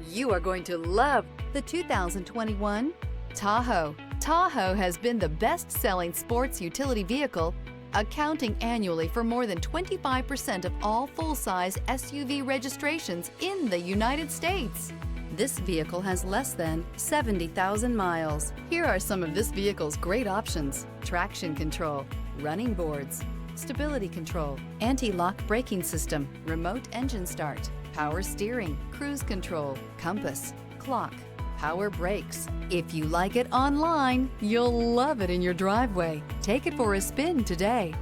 You are going to love the 2021 Tahoe. Tahoe has been the best-selling sports utility vehicle, accounting annually for more than 25% of all full-size SUV registrations in the United States. This vehicle has less than 70,000 miles. Here are some of this vehicle's great options: traction control, running boards, stability control, anti-lock braking system, remote engine start, power steering, cruise control, compass, clock, power brakes. If you like it online, you'll love it in your driveway. Take it for a spin today.